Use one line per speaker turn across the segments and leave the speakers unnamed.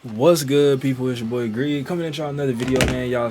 What's good, people? It's your boy Greed coming at y'all another video, man. Y'all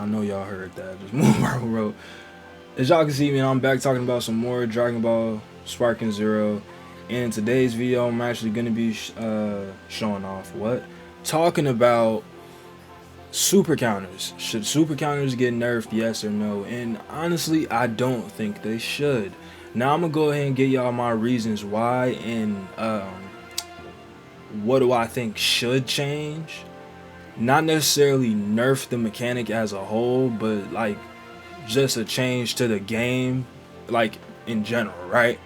know y'all heard that. Just move our road. As y'all can see, man, I'm back talking about some more Dragon Ball Sparking Zero. And in today's video, I'm actually gonna be showing off talking about super counters. Should super counters get nerfed? Yes or no? And honestly, I don't think they should. Now I'm gonna go ahead and get y'all my reasons why and what do I think should change. Not necessarily nerf the mechanic as a whole, but like just a change to the game, like in general, right?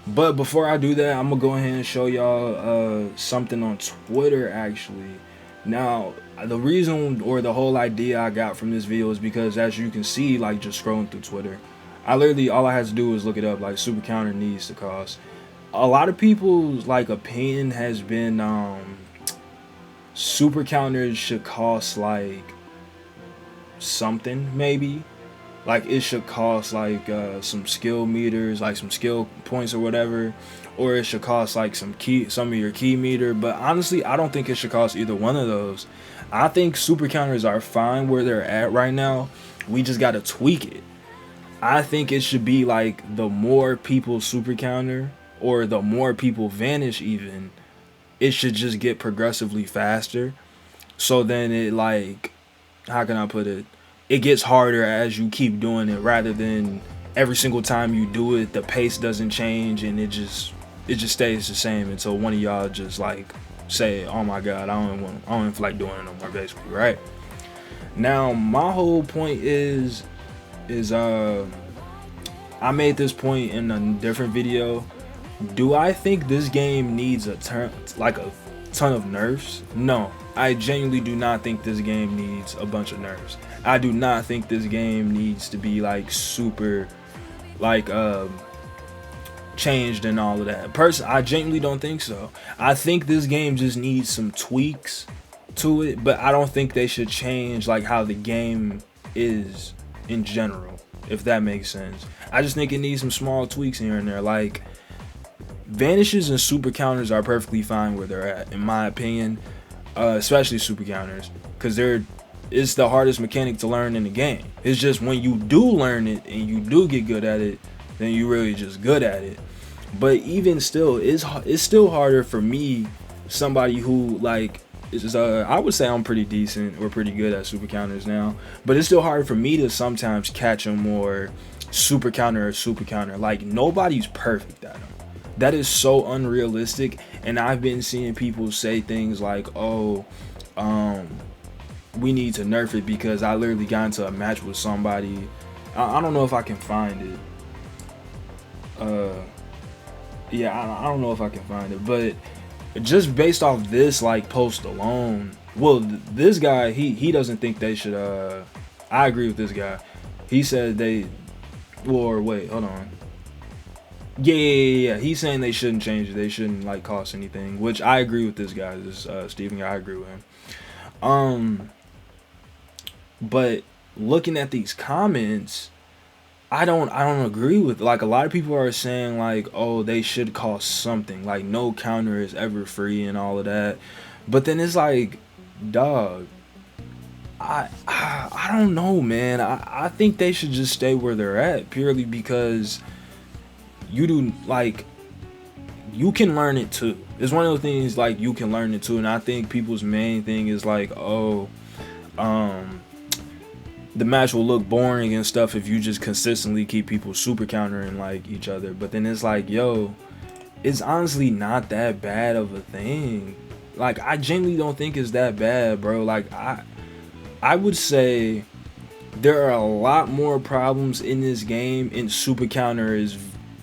But before I do that, I'm gonna go ahead and show y'all something on Twitter actually. Now, the reason or the whole idea I got from this video is because, as you can see, like just scrolling through Twitter, I literally all I had to do was look it up. Like, super counter needs to cost. A lot of people's like opinion has been super counters should cost like something, maybe like it should cost like some skill meters, like some skill points or whatever, or it should cost like some of your key meter. But honestly, I don't think it should cost either one of those. I think super counters are fine where they're at right now. We just got to tweak it. I think it should be like the more people super counter or the more people vanish, even it should just get progressively faster. So then it, like, how can I put it, it gets harder as you keep doing it, rather than every single time you do it the pace doesn't change and it just stays the same until one of y'all just like say, oh my god, I don't feel like doing it no more, basically, right? Now my whole point is I made this point in a different video. Do I think this game needs a ton of nerfs? No, I genuinely do not think this game needs a bunch of nerfs. I do not think this game needs to be like super like changed and all of that. I genuinely don't think so. I think this game just needs some tweaks to it, but I don't think they should change like how the game is in general, if that makes sense. I just think it needs some small tweaks here and there. Like, vanishes and super counters are perfectly fine where they're at, in my opinion, especially super counters, because it's the hardest mechanic to learn in the game. It's just when you do learn it and you do get good at it, then you really just good at it. But even still, it's still harder for me, somebody who like is I would say I'm pretty decent or pretty good at super counters now, but it's still hard for me to sometimes catch them or super counter or super counter. Like, nobody's perfect at them. That is so unrealistic. And I've been seeing people say things like, oh, we need to nerf it, because I literally got into a match with somebody. I don't know if I can find it. Yeah, I don't know if I can find it, but just based off this like post alone, well, this guy, he doesn't think they should. I agree with this guy. He said they, or wait, hold on. Yeah. He's saying they shouldn't change it. They shouldn't like cost anything, which I agree with this guy. This Steven guy, I agree with him. But looking at these comments, I don't agree with, like, a lot of people are saying like, oh, they should cost something, like no counter is ever free and all of that. But then it's like, dog, I don't know, man. I think they should just stay where they're at, purely because you do, like, you can learn it too. It's one of those things, like, you can learn it too. And I think people's main thing is like, oh, the match will look boring and stuff if you just consistently keep people super countering like each other. But then it's like, yo, it's honestly not that bad of a thing. Like, I genuinely don't think it's that bad, bro. Like, I would say there are a lot more problems in this game, and super counter is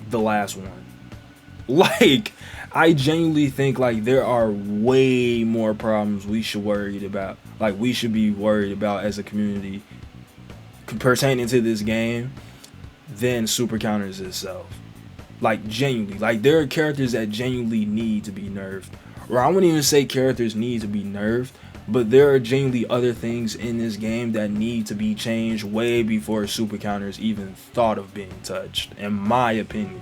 the last one. Like, I genuinely think like there are way more problems we should be worried about as a community pertaining to this game than super counters itself. Like, genuinely, like, there are characters that genuinely need to be nerfed, or I wouldn't even say characters need to be nerfed, but there are genuinely other things in this game that need to be changed way before super counters even thought of being touched, in my opinion.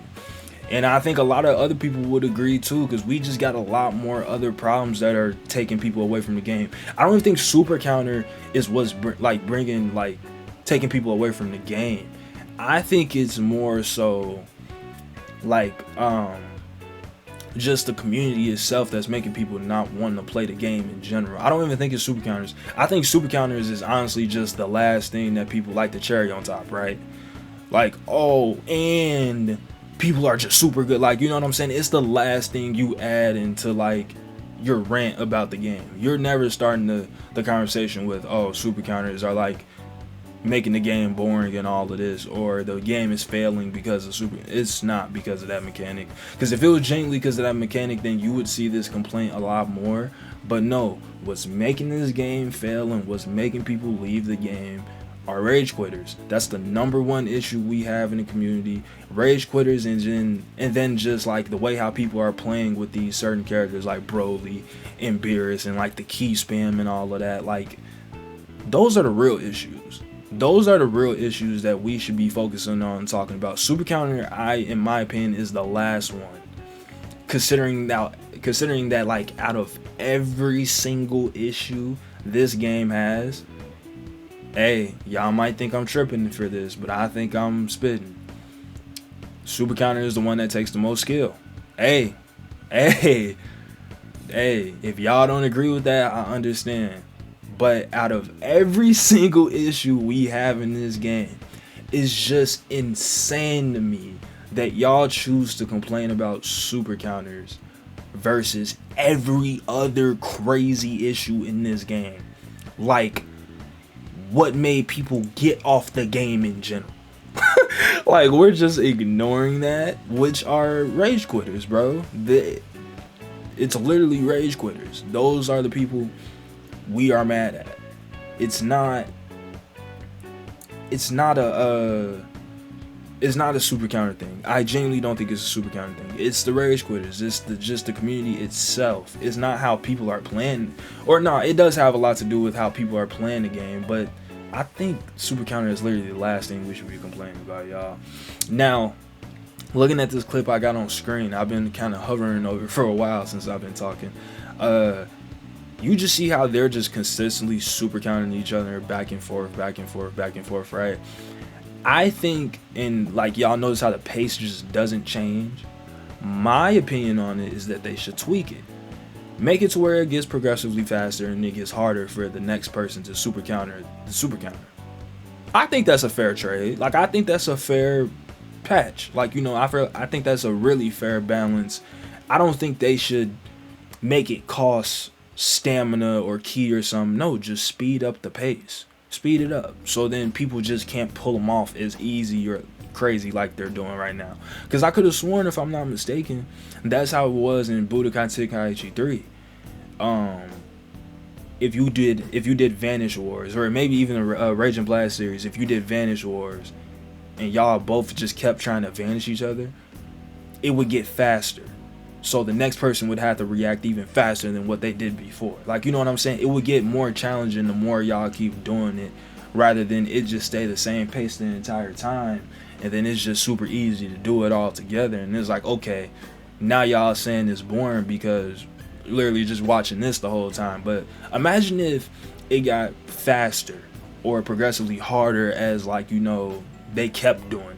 And I think a lot of other people would agree too, because we just got a lot more other problems that are taking people away from the game. I don't even think super counter is what's bringing taking people away from the game. I think it's more so just the community itself that's making people not want to play the game in general. I don't even think it's super counters. I think super counters is honestly just the last thing that people like, the cherry on top, right? Like, oh, and people are just super good. Like, you know what I'm saying? It's the last thing you add into your rant about the game. You're never starting the conversation with, oh, super counters are making the game boring and all of this, or the game is failing because of super. It's not because of that mechanic, because if it was genuinely because of that mechanic, then you would see this complaint a lot more. But no, what's making this game fail and what's making people leave the game are rage quitters. That's the #1 issue we have in the community. Rage quitters, and then just the way how people are playing with these certain characters like Broly and Beerus, and the key spam and all of that. Those are the real issues. Those are the real issues that we should be focusing on talking about. Super counter, in my opinion, is the last one. Considering that out of every single issue this game has, hey, y'all might think I'm tripping for this, but I think I'm spitting. Super counter is the one that takes the most skill. Hey, if y'all don't agree with that, I understand. But out of every single issue we have in this game, it's just insane to me that y'all choose to complain about super counters versus every other crazy issue in this game. What made people get off the game in general? We're just ignoring that, which are rage quitters, bro. It's literally rage quitters. Those are the people we are mad at. It's not a super counter thing. I genuinely don't think it's a super counter thing. It's the rage quitters. It's just the community itself. It's not how people are playing, or no, it does have a lot to do with how people are playing the game, but I think super counter is literally the last thing we should be complaining about, y'all. Now, looking at this clip I got on screen, I've been kind of hovering over for a while since I've been talking. You just see how they're just consistently super countering each other back and forth, right? I think, and y'all notice how the pace just doesn't change. My opinion on it is that they should tweak it. Make it to where it gets progressively faster and it gets harder for the next person to super counter the super counter. I think that's a fair trade. I think that's a fair patch. I think that's a really fair balance. I don't think they should make it cost stamina or key or something. No, just speed up the pace. Speed it up, so then people just can't pull them off as easy or crazy like they're doing right now. Because I could have sworn, if I'm not mistaken, that's how it was in Budokai Tenkaichi 3. If you did Vanish Wars, or maybe even a Rage and Blast series, if you did Vanish Wars and y'all both just kept trying to vanish each other, it would get faster. So the next person would have to react even faster than what they did before. You know what I'm saying? It would get more challenging the more y'all keep doing it, rather than it just stay the same pace the entire time, and then it's just super easy to do it all together. And it's okay, now y'all saying it's boring because literally just watching this the whole time. But imagine if it got faster or progressively harder as they kept doing it.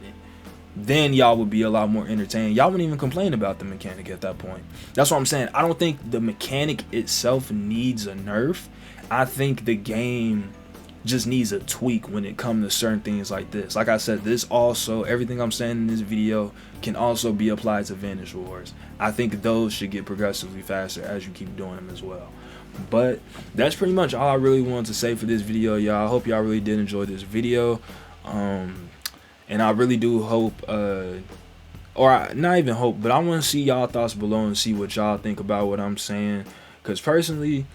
Then y'all would be a lot more entertained. Y'all wouldn't even complain about the mechanic at that point. That's what I'm saying. I don't think the mechanic itself needs a nerf. I think the game just needs a tweak when it comes to certain things like this. Like I said, everything I'm saying in this video can also be applied to Vanish Wars. I think those should get progressively faster as you keep doing them as well. But that's pretty much all I really wanted to say for this video, y'all. I hope y'all really did enjoy this video. And I really do hope, not even hope, but I want to see y'all thoughts below and see what y'all think about what I'm saying. Because personally,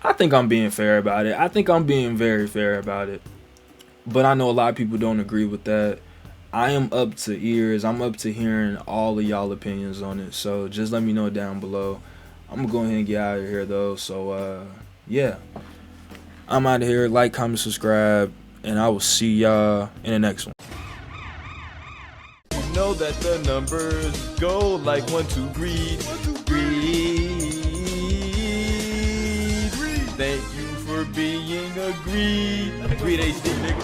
I think I'm being fair about it. I think I'm being very fair about it. But I know a lot of people don't agree with that. I am up to ears. I'm up to hearing all of y'all opinions on it. So just let me know down below. I'm going to go ahead and get out of here, though. So, yeah. I'm out of here. Like, comment, subscribe. And I will see y'all in the next one. know that the numbers go like 1, 2, greed. Thank you for being agreed. Greed HD, nigga.